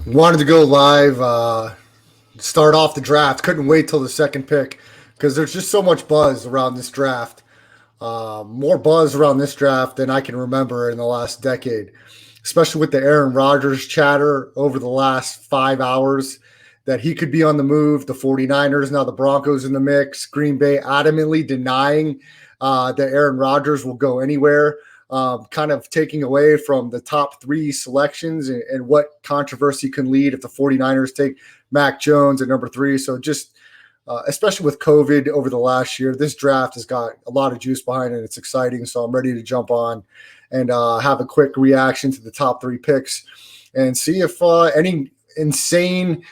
Wanted to go live, start off the draft. Couldn't wait till the second pick because there's just so much buzz around this draft. More buzz around this draft than I can remember in the last decade, especially with the Aaron Rodgers chatter over the last 5 hours that he could be on the move. The 49ers, now the Broncos in the mix. Green Bay adamantly denying that Aaron Rodgers will go anywhere. Kind of taking away from the top three selections and what controversy can lead if the 49ers take Mac Jones at number three. So just especially with COVID over the last year, this draft has got a lot of juice behind it. It's exciting. So I'm ready to jump on and have a quick reaction to the top three picks and see if any insane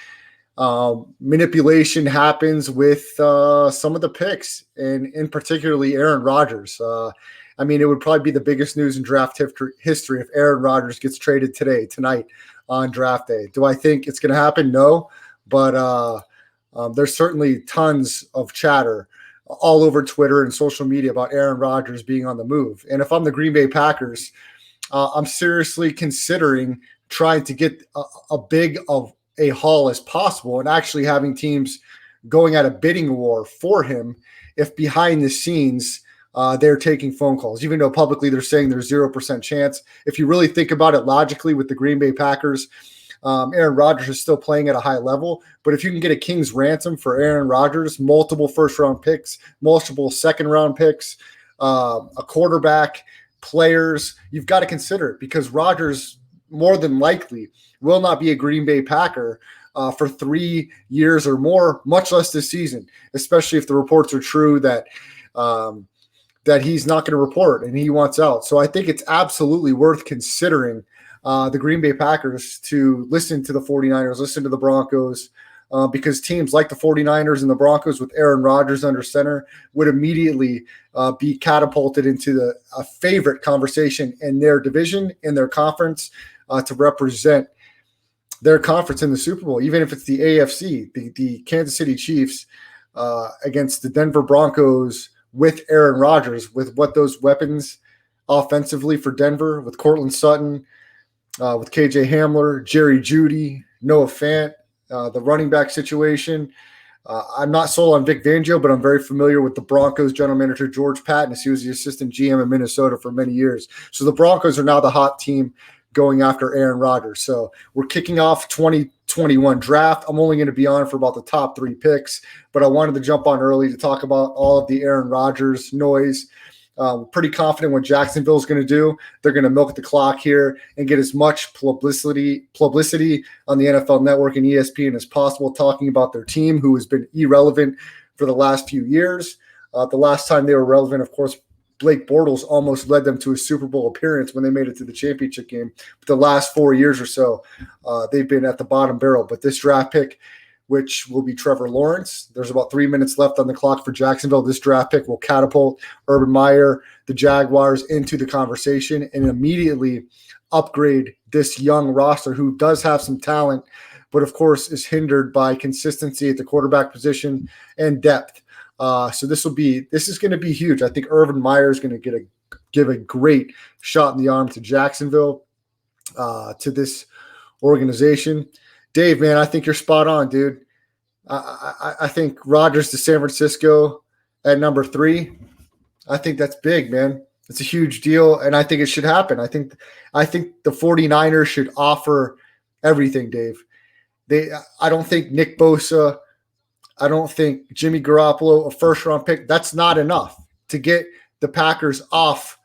manipulation happens with some of the picks, and in particularly Aaron Rodgers. It would probably be the biggest news in draft history if Aaron Rodgers gets traded tonight on draft day. Do I think it's going to happen? No, but there's certainly tons of chatter all over Twitter and social media about Aaron Rodgers being on the move. And if I'm the Green Bay Packers, I'm seriously considering trying to get a big of a haul as possible and actually having teams going at a bidding war for him if behind the scenes they're taking phone calls, even though publicly they're saying there's 0% chance. If you really think about it logically with the Green Bay Packers, Aaron Rodgers is still playing at a high level. But if you can get a king's ransom for Aaron Rodgers, multiple first-round picks, multiple second-round picks, a quarterback, players, you've got to consider it because Rodgers more than likely will not be a Green Bay Packer for 3 years or more, much less this season, especially if the reports are true that that he's not going to report and he wants out. So I think it's absolutely worth considering the Green Bay Packers to listen to the 49ers, listen to the Broncos, because teams like the 49ers and the Broncos with Aaron Rodgers under center would immediately be catapulted into a favorite conversation in their division, in their conference, to represent their conference in the Super Bowl, even if it's the AFC, the Kansas City Chiefs against the Denver Broncos with Aaron Rodgers, with what those weapons offensively for Denver, with Cortland Sutton, with KJ Hamler, Jerry Jeudy, Noah Fant, the running back situation. I'm not sold on Vic Fangio, but I'm very familiar with the Broncos general manager, George Patton. He was the assistant GM in Minnesota for many years. So the Broncos are now the hot team going after Aaron Rodgers. So we're kicking off 2021 draft. I'm only going to be on for about the top three picks, but I wanted to jump on early to talk about all of the Aaron Rodgers noise. Pretty confident what Jacksonville is going to do. They're going to milk the clock here and get as much publicity on the NFL Network and ESPN as possible, talking about their team, who has been irrelevant for the last few years. The last time they were relevant, of course, Blake Bortles almost led them to a Super Bowl appearance when they made it to the championship game. But the last 4 years or so, they've been at the bottom barrel. But this draft pick, which will be Trevor Lawrence, there's about 3 minutes left on the clock for Jacksonville. This draft pick will catapult Urban Meyer, the Jaguars, into the conversation and immediately upgrade this young roster who does have some talent, but of course is hindered by consistency at the quarterback position and depth. So this is going to be huge. I think Urban Meyer is going to give a great shot in the arm to Jacksonville, to this organization. Dave, man, I think you're spot on, dude. I think Rodgers to San Francisco at number 3. I think that's big, man. It's a huge deal, and I think it should happen. I think the 49ers should offer everything, Dave. I don't think Nick Bosa, I don't think Jimmy Garoppolo, a first-round pick, that's not enough to get the Packers off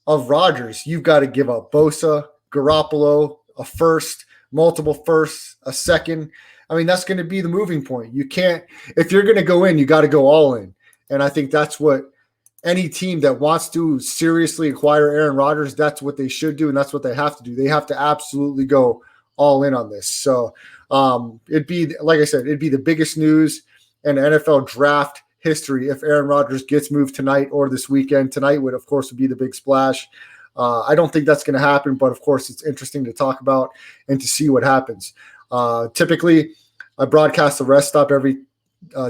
of Rodgers. You've got to give up Bosa, Garoppolo, a first, multiple firsts, a second. I mean, that's going to be the moving point. You can't – if you're going to go in, you got to go all in. And I think that's what any team that wants to seriously acquire Aaron Rodgers, that's what they should do, and that's what they have to do. They have to absolutely go all in on this. So it'd be, like I said, it'd be the biggest news in NFL draft history if Aaron Rodgers gets moved tonight or this weekend. Tonight would, of course, be the big splash. I don't think that's going to happen, but of course it's interesting to talk about and to see what happens. Typically, I broadcast the Rest Stop every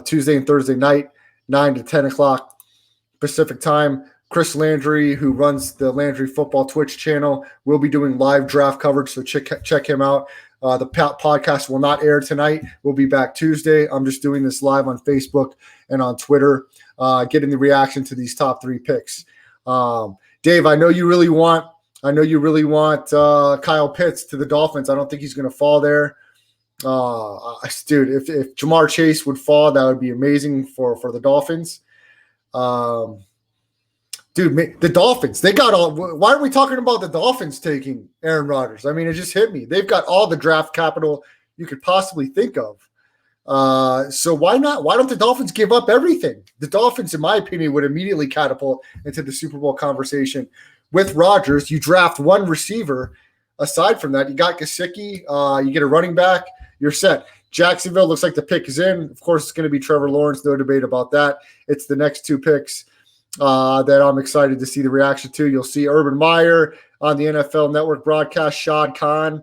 Tuesday and Thursday night, 9 to 10 o'clock Pacific time. Chris Landry, who runs the Landry Football Twitch channel, will be doing live draft coverage, so check him out. The podcast will not air tonight. We'll be back Tuesday. I'm just doing this live on Facebook and on Twitter, getting the reaction to these top 3 picks. Dave, I know you really want Kyle Pitts to the Dolphins. I don't think he's going to fall there. Dude, if Ja'Marr Chase would fall, that would be amazing for the Dolphins. Dude, the Dolphins, they got all. Why are we talking about the Dolphins taking Aaron Rodgers? I mean, it just hit me. They've got all the draft capital you could possibly think of. So why not? Why don't the Dolphins give up everything? The Dolphins, in my opinion, would immediately catapult into the Super Bowl conversation. With Rodgers, you draft one receiver. Aside from that, you got Gesicki, you get a running back, you're set. Jacksonville looks like the pick is in. Of course, it's going to be Trevor Lawrence. No debate about that. It's the next 2 picks that I'm excited to see the reaction to. You'll see Urban Meyer on the NFL Network broadcast, Shad Khan,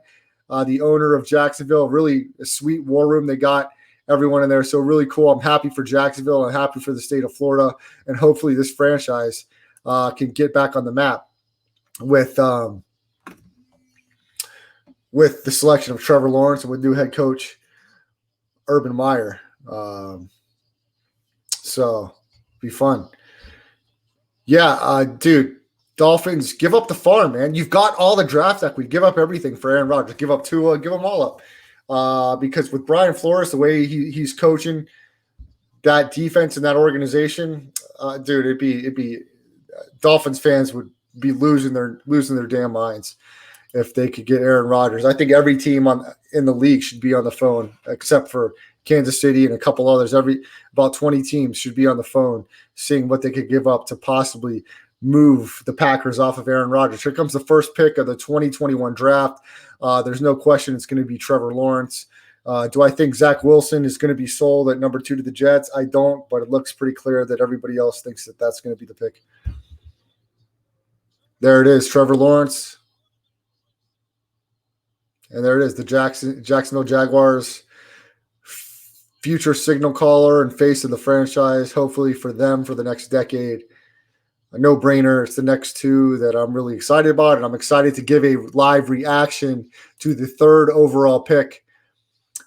the owner of Jacksonville. Really a sweet war room. They got everyone in there. So really cool. I'm happy for Jacksonville. I'm happy for the state of Florida. And hopefully this franchise can get back on the map with the selection of Trevor Lawrence and with new head coach Urban Meyer. So be fun. Yeah, dude, Dolphins, give up the farm, man. You've got all the draft equity. Give up everything for Aaron Rodgers. Give up Tua. Give them all up. Because with Brian Flores, the way he's coaching that defense and that organization, dude, it'd be Dolphins fans would be losing their damn minds if they could get Aaron Rodgers. I think every team in the league should be on the phone, except for Kansas City and a couple others. About 20 teams should be on the phone, seeing what they could give up to possibly move the Packers off of Aaron Rodgers. Here comes the first pick of the 2021 draft. There's no question it's going to be Trevor Lawrence. Do I think Zach Wilson is going to be sold at number 2 to the Jets? I don't, but it looks pretty clear that everybody else thinks that that's going to be the pick. There it is, Trevor Lawrence. And there it is, the Jacksonville Jaguars future signal caller and face of the franchise, hopefully for them for the next decade. A no-brainer. It's the next 2 that I'm really excited about, and I'm excited to give a live reaction to the 3rd overall pick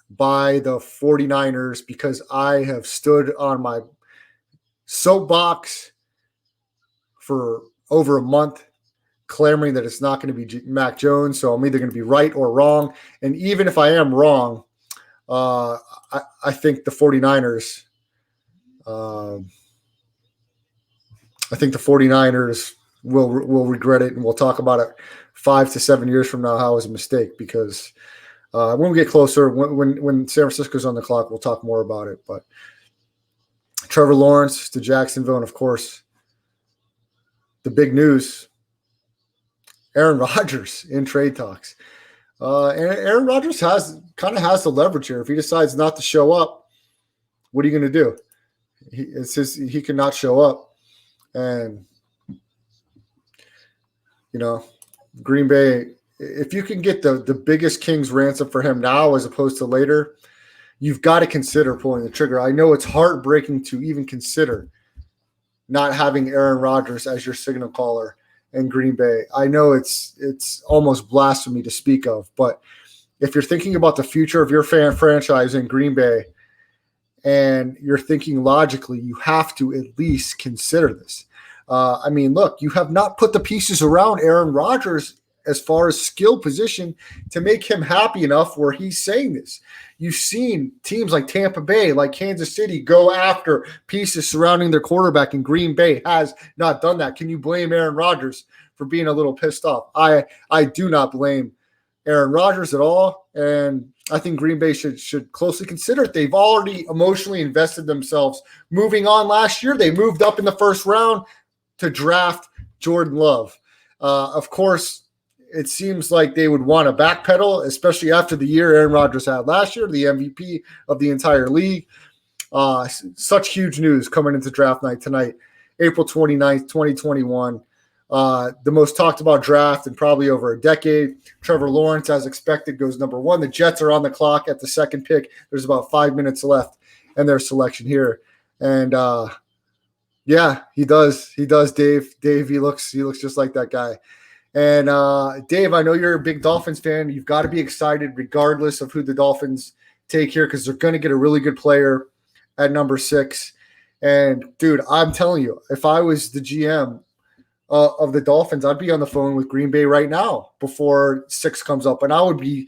by the 49ers because I have stood on my soapbox for over a month clamoring that it's not going to be Mac Jones, so I'm either going to be right or wrong. And even if I am wrong, I think the 49ers will regret it, and we'll talk about it 5 to 7 years from now how it was a mistake because when we get closer, when San Francisco's on the clock, we'll talk more about it. But Trevor Lawrence to Jacksonville, and of course, the big news, Aaron Rodgers in trade talks. And Aaron Rodgers has the leverage here. If he decides not to show up, what are you going to do? He cannot show up. And, Green Bay, if you can get the biggest king's ransom for him now as opposed to later, you've got to consider pulling the trigger. I know it's heartbreaking to even consider not having Aaron Rodgers as your signal caller in Green Bay. I know it's almost blasphemy to speak of, but if you're thinking about the future of your franchise in Green Bay and you're thinking logically, you have to at least consider this. Look, you have not put the pieces around Aaron Rodgers as far as skill position to make him happy enough where he's saying this. You've seen teams like Tampa Bay, like Kansas City, go after pieces surrounding their quarterback, and Green Bay has not done that. Can you blame Aaron Rodgers for being a little pissed off? I do not blame Aaron Rodgers at all, and I think Green Bay should closely consider it. They've already emotionally invested themselves. Moving on last year, they moved up in the first round to draft Jordan Love. Of course, it seems like they would want to backpedal, especially after the year Aaron Rodgers had last year, the MVP of the entire league. Such huge news coming into draft night tonight, April 29th, 2021. The most talked about draft in probably over a decade. Trevor Lawrence, as expected, goes number 1. The Jets are on the clock at the second pick. There's about 5 minutes left in their selection here. And yeah, he does. He does, Dave. Dave, he looks just like that guy. And Dave, I know you're a big Dolphins fan. You've got to be excited regardless of who the Dolphins take here because they're going to get a really good player at number 6. And, dude, I'm telling you, if I was the GM of the Dolphins, I'd be on the phone with Green Bay right now before 6 comes up. And I would be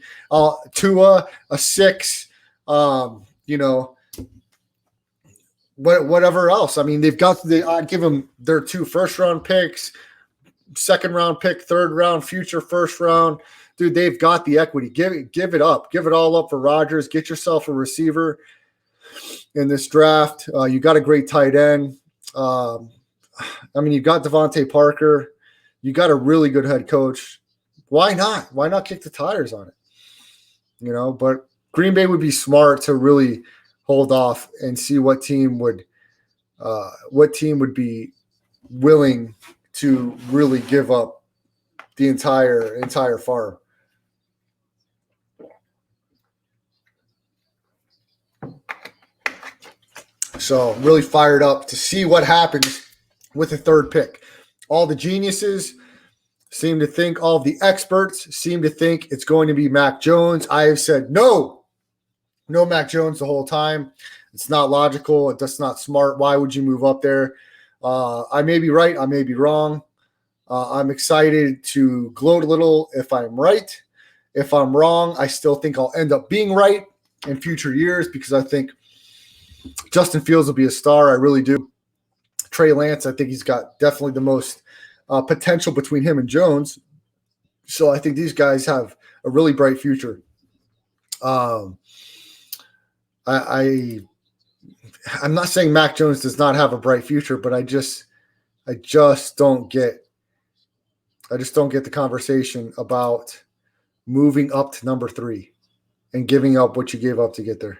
Tua, a 6, whatever else. I mean, I'd give them their 2 first-round picks, second-round pick, third-round, future first-round. Dude, they've got the equity. Give it up. Give it all up for Rodgers. Get yourself a receiver in this draft. You got a great tight end. You got Devontae Parker. You got a really good head coach. Why not? Why not kick the tires on it? But Green Bay would be smart to really hold off and see what team would be willing to really give up the entire farm. So really fired up to see what happens with the 3rd pick. All the geniuses seem to think, all the experts seem to think it's going to be Mac Jones. I have said no Mac Jones the whole time. It's not logical. That's not smart. Why would you move up there? I may be right. I may be wrong. I'm excited to gloat a little if I'm right. If I'm wrong, I still think I'll end up being right in future years because I think Justin Fields will be a star. I really do. Trey Lance, I think he's got definitely the most potential between him and Jones. So I think these guys have a really bright future. I'm not saying Mac Jones does not have a bright future, but I just don't get the conversation about moving up to number 3 and giving up what you gave up to get there.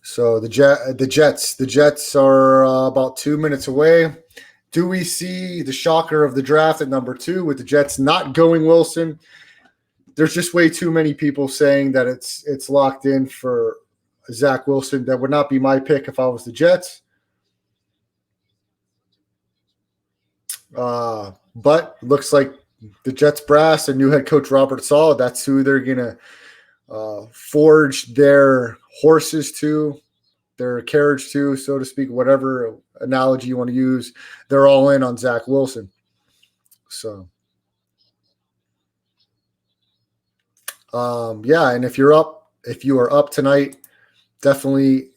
So the Jets are about 2 minutes away. Do we see the shocker of the draft at number 2 with the Jets not going Wilson? There's just way too many people saying that it's locked in for Zach Wilson. That would not be my pick if I was the Jets. But looks like the Jets brass and new head coach Robert Saleh, that's who they're going to forge their horses to, their carriage to, so to speak, whatever analogy you want to use. They're all in on Zach Wilson. So, and if you are up tonight, definitely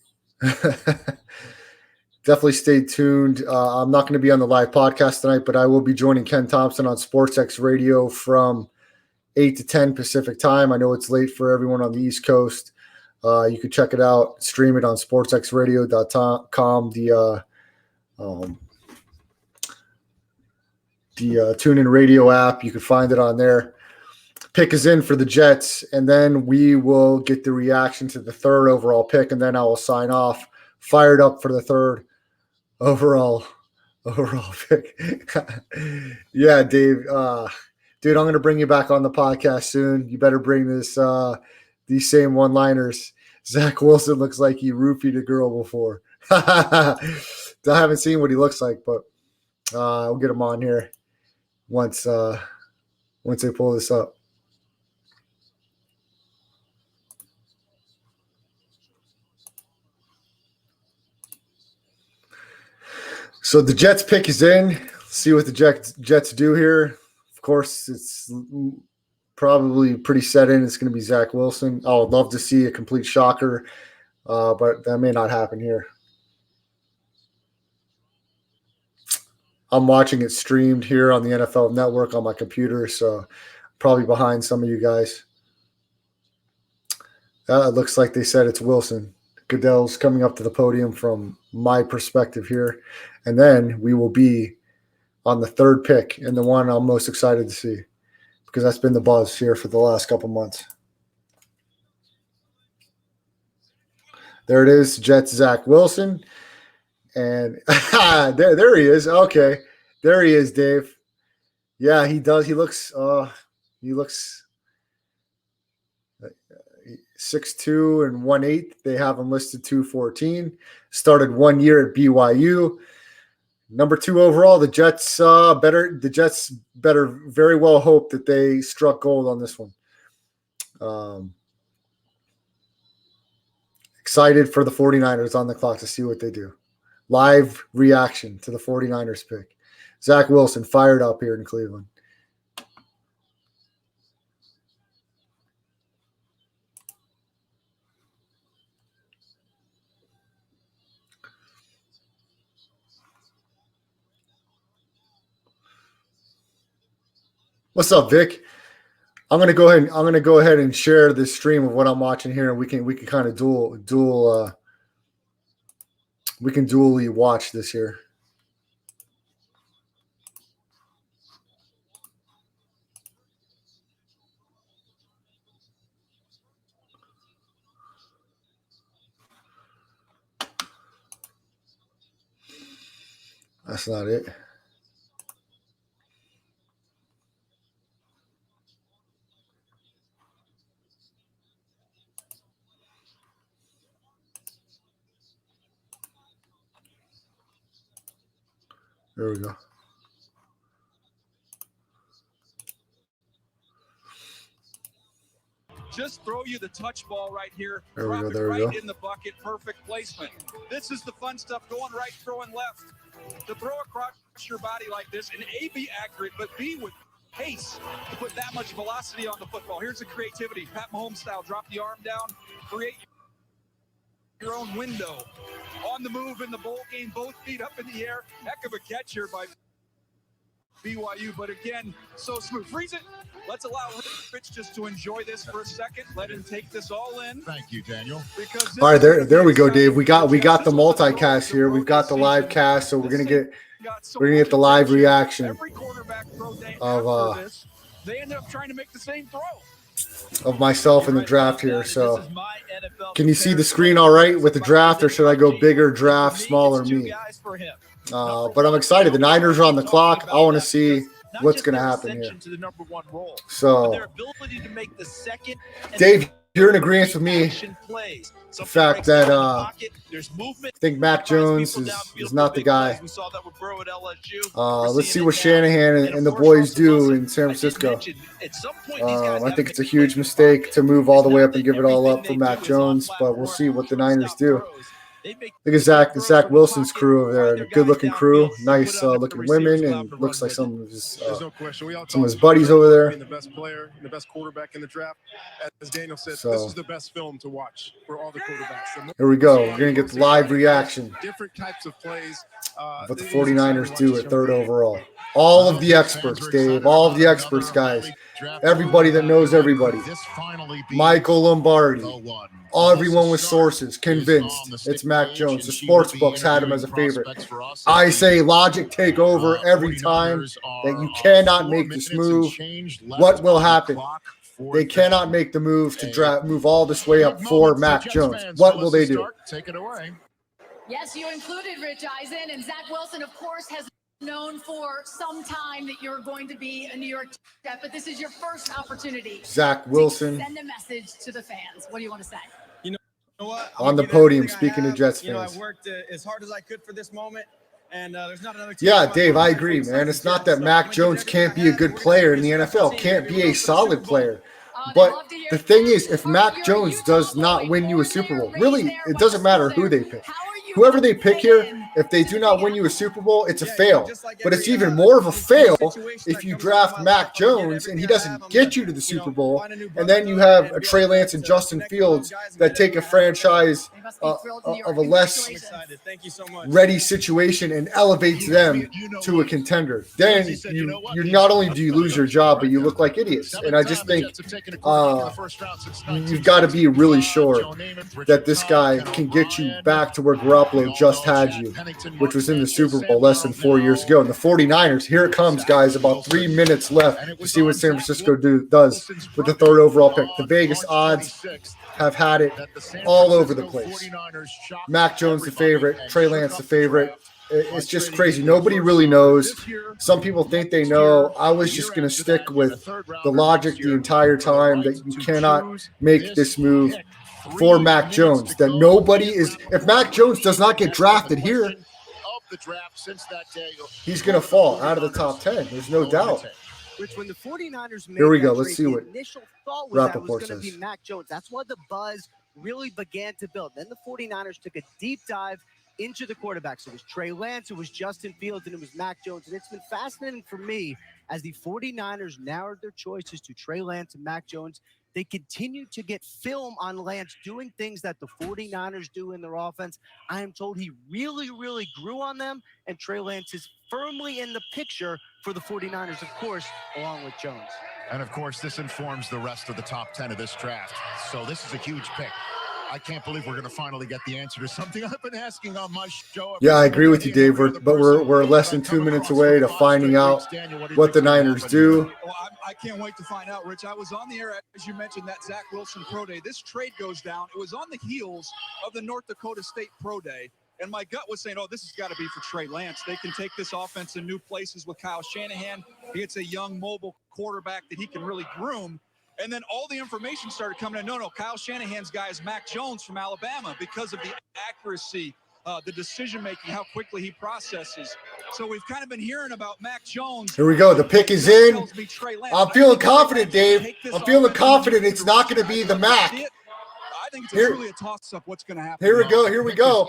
stay tuned. I'm not going to be on the live podcast tonight, but I will be joining Ken Thompson on SportsX Radio from 8 to 10 Pacific time. I know it's late for everyone on the East Coast. You can check it out, stream it on sportsxradio.com, the TuneIn Radio app. You can find it on there. Pick is in for the Jets, and then we will get the reaction to the 3rd overall pick, and then I will sign off. Fired up for the 3rd overall pick. Yeah, Dave. Dude, I'm going to bring you back on the podcast soon. You better bring these same one-liners. Zach Wilson looks like he roofied a girl before. I haven't seen what he looks like, but we'll get him on here once they pull this up. So the Jets pick is in. Let's see what the Jets do here. Of course, it's probably pretty set in. It's going to be Zach Wilson. I would love to see a complete shocker, but that may not happen here. I'm watching it streamed here on the NFL Network on my computer, so probably behind some of you guys. It looks like they said it's Wilson. Goodell's coming up to the podium from my perspective here. And then we will be on the 3rd pick and the one I'm most excited to see because that's been the buzz here for the last couple months. There it is, Jets Zach Wilson. And there he is. Okay. There he is, Dave. Yeah, he does. He looks 6'2" and 1/8. They have him listed 214. Started 1 year at BYU. Number 2 overall, the Jets better very well hope that they struck gold on this one. Excited for the 49ers on the clock to see what they do. Live reaction to the 49ers pick. Zach Wilson fired up here in Cleveland. What's up, Vic? I'm gonna go ahead and share this stream of what I'm watching here, and we can kind of dually watch this here. That's not it. There we go. Just throw you the touch ball right here. There we go. Drop it There we right go. in the bucket. Perfect placement. This is the fun stuff. Going right, throwing left. To throw across your body like this and A, be accurate, but B, with pace to put that much velocity on the football. Here's the creativity. Pat Mahomes style. Drop the arm down. Create your own window. On the move in the bowl game. Both feet up in the air. Heck of a catch here by BYU, but again, so smooth. Freeze it. Let's allow Rich just to enjoy this for a second. Let him take this all in. Thank you, Daniel. All right, there we go, Dave. We got the multicast here. We've got the live cast, so we're gonna get the live reaction Every quarterback throw day of after this, they end up trying to make the same throw. of myself in the draft here. So, can you see the screen all right with the draft, or should I go bigger draft, smaller me? But I'm excited. The Niners are on the clock. I want to see what's going to happen here. So, Dave, you're in agreement with me. The fact that I think Mac Jones is not the guy. Let's see what Shanahan and the boys do in San Francisco. I think it's a huge mistake to move all the way up and give it all up for Mac Jones, but we'll see what the Niners do. Look at Zach Wilson's crew over there. A good-looking crew, nice looking women, and looks like some of his buddies over there. The best player, the best quarterback in the draft. As Daniel said, So, this is the best film to watch for all the quarterbacks. Here we go. We're gonna get the live reaction Different types of plays. what the 49ers do at 3rd overall. All of the experts, Dave. All of the experts, guys. Everybody that knows everybody. Michael Lombardi. Everyone with sources convinced it's Mac Jones. The sports books had him as a favorite. I say logic take over every time that you cannot make this move. What will happen? They cannot make the move to move all this way up for Mac Jones. What will they do? Take it away. Yes, you included Rich Eisen, and Zach Wilson, of course, has known for some time that you're going to be a New York Jet, but this is your first opportunity. Zach Wilson. To send a message to the fans. What do you want to say? On the podium, speaking to Jets fans. I worked as hard as I could for this moment, and there's not another team. Yeah, Dave, I agree, man. It's not that Mac Jones can't be a good player in the NFL, can't be a solid player. But the thing is, if Mac Jones does not win you a Super Bowl, really, it doesn't matter who they pick. Whoever they pick here, if they do not win you a Super Bowl, it's a fail. But it's even more of a fail if you draft Mac Jones and he doesn't get you to the Super Bowl, and then you have a Trey Lance and Justin Fields that take a franchise of a less ready situation and elevates them to a contender. Then you not only do you lose your job, but you look like idiots. And I just think you've got to be really sure that this guy can get you back to where Garoppolo just had you, which was in the Super Bowl less than 4 years ago. And the 49ers, here it comes, guys, about 3 minutes left to see what San Francisco does with the 3rd overall pick. The Vegas odds have had it all over the place. Mac Jones the favorite, Trey Lance the favorite. It's just crazy. Nobody really knows. Some people think they know. I was just going to stick with the logic the entire time that you cannot make this move for Mac Jones. That nobody is – if Mac Jones does not get drafted here, the draft since that day. He's going to fall out of the top 10. There's no doubt. Which when the 49ers made Here we go. that Let's trade, see what the initial thought was that it Rappaport was going to says. be Mac Jones. That's why the buzz really began to build. Then the 49ers took a deep dive into the quarterbacks. It was Trey Lance, it was Justin Fields, and it was Mac Jones. And it's been fascinating for me as the 49ers narrowed their choices to Trey Lance and Mac Jones. They continue to get film on Lance doing things that the 49ers do in their offense. I am told he really, really grew on them, and Trey Lance is firmly in the picture for the 49ers, of course, along with Jones. And, of course, this informs the rest of the top 10 of this draft. So this is a huge pick. I can't believe we're going to finally get the answer to something I've been asking on my show. Yeah, I agree with you, Dave. We're less than 2 minutes away to finding out what the Niners do. Well, I can't wait to find out, Rich. I was on the air, as you mentioned, that Zach Wilson Pro Day. This trade goes down. It was on the heels of the North Dakota State Pro Day. And my gut was saying, oh, this has got to be for Trey Lance. They can take this offense in new places with Kyle Shanahan. He gets a young, mobile quarterback that he can really groom. And then all the information started coming in. No, Kyle Shanahan's guy is Mac Jones from Alabama because of the accuracy, the decision-making, how quickly he processes. So we've kind of been hearing about Mac Jones. Here we go. The pick is in. I'm feeling confident, Dave. I'm feeling confident it's not going to be the Mac. I think it's truly a toss-up what's going to happen. Here we go. Here we go.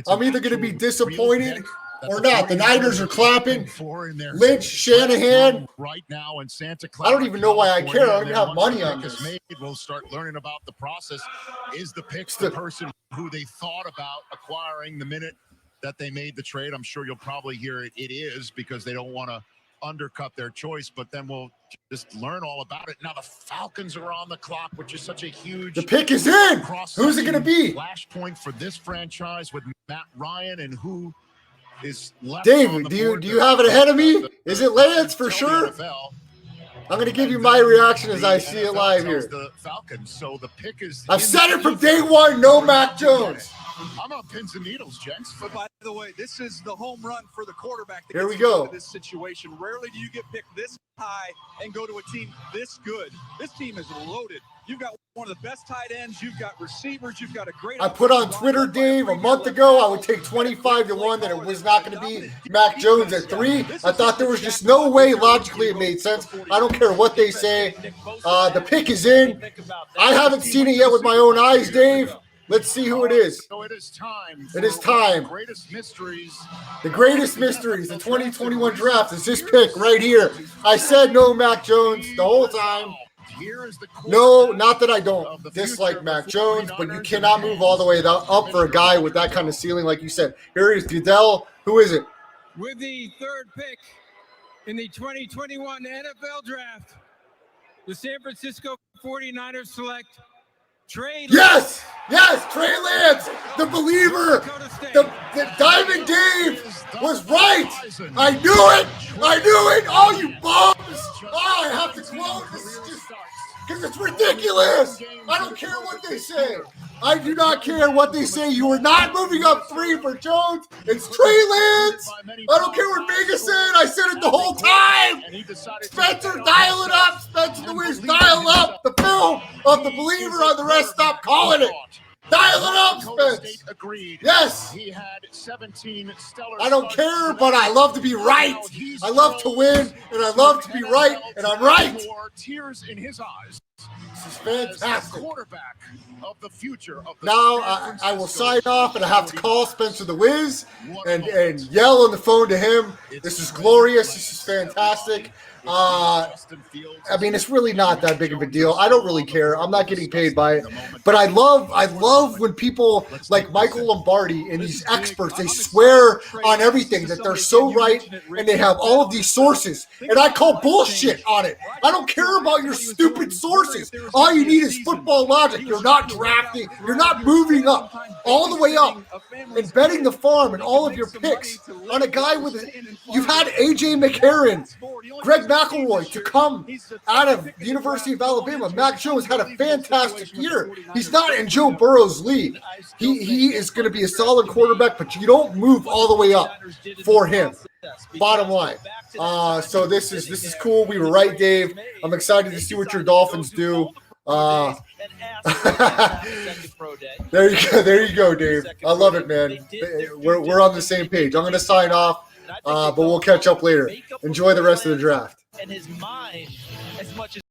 I'm either going to be disappointed or not. The Niners are clapping. Lynch, Shanahan. Right now in Santa I don't even know why I care. I don't even have money on this. We'll start learning about the process. Is the pick the person who they thought about acquiring the minute that they made the trade? I'm sure you'll probably hear it. It is, because they don't want to undercut their choice, but then we'll just learn all about it. Now the Falcons are on the clock, which is such a huge. The pick is in. Who's it going to be? Flashpoint for this franchise with Matt Ryan, and who is left. Dave, do you have it ahead of me? Is it Lance for sure? I'm going to give you my reaction as I see it live here. The Falcons, so the pick is. I've said it from day one. No Mac Jones. I'm on pins and needles, gents. But by the way, this is the home run for the quarterback. Here we go. This situation. Rarely do you get picked this high and go to a team this good. This team is loaded. You've got one of the best tight ends. You've got receivers. You've got a great. I put on Twitter, Dave, a month ago, I would take 25-1 that it was not going to be Mac Jones at 3. I thought there was just no way logically it made sense. I don't care what they say. The pick is in. I haven't seen it yet with my own eyes, Dave. Let's see who it is. So it is time. It is time. The greatest mysteries. The greatest mysteries. The 2021 draft is this pick right here. I said no Mac Jones the whole time. No, not that I don't dislike Mac Jones, but you cannot move all the way up for a guy with that kind of ceiling, like you said. Here is Goodell. Who is it? With the third pick in the 2021 NFL Draft, the San Francisco 49ers select Trey Lance. Yes, Trey Lance, the believer. The Diamond Dave was right. I knew it. Oh, you bums. Oh, I have to close. This is just because it's ridiculous. I don't care what they say. I do not care what they say. You are not moving up 3 for Jones. It's Trey Lance. I don't care what Vegas said. I said it the whole time. Spencer, dial it up. Spencer the Wiz, dial up the film of the believer on the rest. Stop calling it. Dial it up, Spence. Yes. He had 17 stellar. I don't care, but I love to be right. I love to win, and I love to be right, and I'm right. Tears in his eyes. This is fantastic. Quarterback of the future of the now I will sign off, and I have to call Spencer the Wiz and yell on the phone to him. This is glorious. This is fantastic. I mean, it's really not that big of a deal. I don't really care. I'm not getting paid by it. But I love when people like Michael Lombardi and these experts, they swear on everything that they're so right and they have all of these sources. And I call bullshit on it. I don't care about your stupid sources. All you need is football logic. You're not drafting. You're not moving up all the way up and betting the farm and all of your picks on a guy with you've had A.J. McCarron, Greg McElroy to come out of the University of Alabama. Mac Jones had a fantastic year. He's not in Joe Burrow's league. He is going to be a solid quarterback, but you don't move all the way up for him. Bottom line. So this is cool. We were right, Dave. I'm excited to see what your Dolphins do. There you go, Dave. I love it, man. We're on the same page. I'm going to sign off, but we'll catch up later. Enjoy the rest of the draft. And his mind, as much as